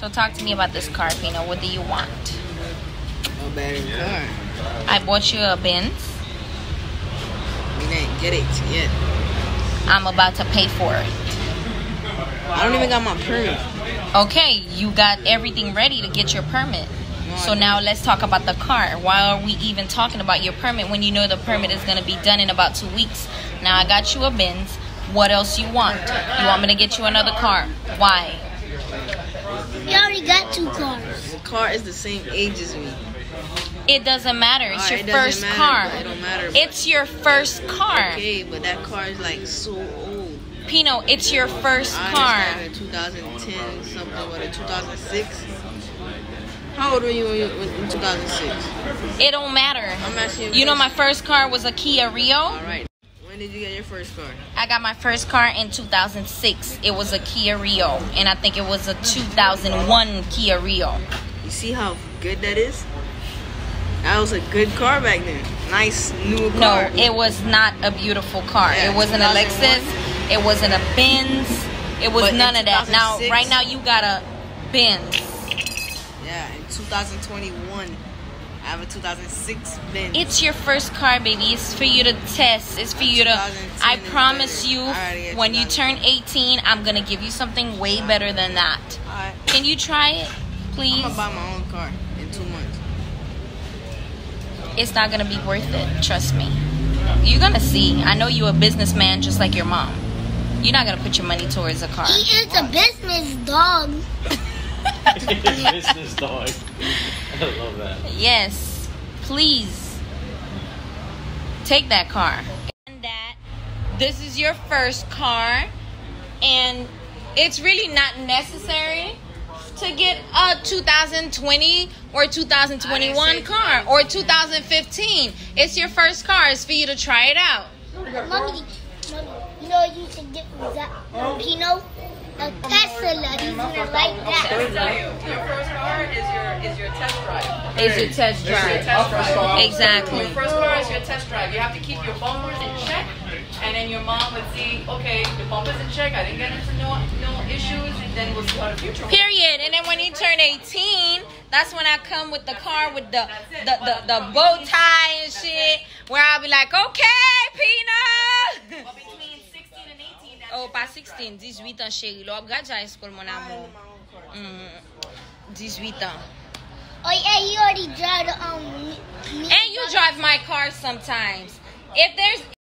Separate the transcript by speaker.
Speaker 1: So talk to me about this car, Pino. What do you want?
Speaker 2: A better car.
Speaker 1: I bought you a Benz.
Speaker 2: We didn't get it yet.
Speaker 1: I'm about to pay for it.
Speaker 2: I don't even got my permit.
Speaker 1: Okay, you got everything ready to get your permit. So now let's talk about the car. Why are we even talking about your permit when you know the permit is going to be done in about 2 weeks? Now I got you a Benz. What else you want? You want me to get you another car? Why?
Speaker 3: You already got 2 cars.
Speaker 2: The car is the same age as me.
Speaker 1: It doesn't matter. It's your
Speaker 2: It
Speaker 1: first
Speaker 2: doesn't
Speaker 1: car.
Speaker 2: matter, it don't matter.
Speaker 1: It's your first car.
Speaker 2: Okay, but that car is like so old.
Speaker 1: Pino, it's your first car.
Speaker 2: I understand 2010 something, what, a 2006? How old were you in 2006?
Speaker 1: It don't matter.
Speaker 2: I'm asking
Speaker 1: You know my first car was a Kia Rio.
Speaker 2: All right. When did you get your first car?
Speaker 1: I got my first car in 2006. It was a Kia Rio. And I think it was a 2001 Kia Rio.
Speaker 2: You see how good that is? That was a good car back then. Nice new car.
Speaker 1: No, it was not a beautiful car.
Speaker 2: Yeah,
Speaker 1: It wasn't a
Speaker 2: 2001.
Speaker 1: Lexus. It wasn't a Benz. It was
Speaker 2: But in
Speaker 1: none of that. Now,
Speaker 2: 2006
Speaker 1: right now, you got a Benz.
Speaker 2: Yeah, in 2021, I have a 2006 Benz.
Speaker 1: It's your first car, baby. It's for you to test. It's for you to...
Speaker 2: 2010
Speaker 1: I
Speaker 2: is
Speaker 1: promise
Speaker 2: better.
Speaker 1: you,
Speaker 2: I already get
Speaker 1: when you
Speaker 2: 2000.
Speaker 1: turn 18, I'm going to give you something way better than that.
Speaker 2: Alright.
Speaker 1: Can you try it, please?
Speaker 2: I'm gonna buy my own car in 2 months.
Speaker 1: It's not going to be worth it. Trust me. You're going to see. I know you're a businessman just like your mom. You're not going to put your money towards a car.
Speaker 3: He is a business dog.
Speaker 4: Business dog. I love that.
Speaker 1: Yes. Please. Take that car. And that this is your first car. And it's really not necessary to get a 2020 or 2021 car or 2015. It's your first car. It's for you to try it out.
Speaker 3: Mommy, you know what you should get with that Pino? A Tesla. He's gonna like that.
Speaker 5: Your first car is your test drive.
Speaker 1: It's your test drive. Exactly.
Speaker 5: Your first car is your test drive. You have to keep your bumpers in check, and then your mom would see, okay, the bumpers in check. I didn't get into no issues, and then we'll see how the future.
Speaker 1: Period. And then when you turn 18, that's when I come with the car with the bow tie and shit, where I'll be like, okay, Pina.
Speaker 5: But between 16 and 18, that's
Speaker 1: Oh, pas 16, 18 ans, chérie. Là, regarde, j'ai école, mon amour. 18 ans.
Speaker 3: Oh yeah, he already drive the
Speaker 1: And you drive my car sometimes. If there's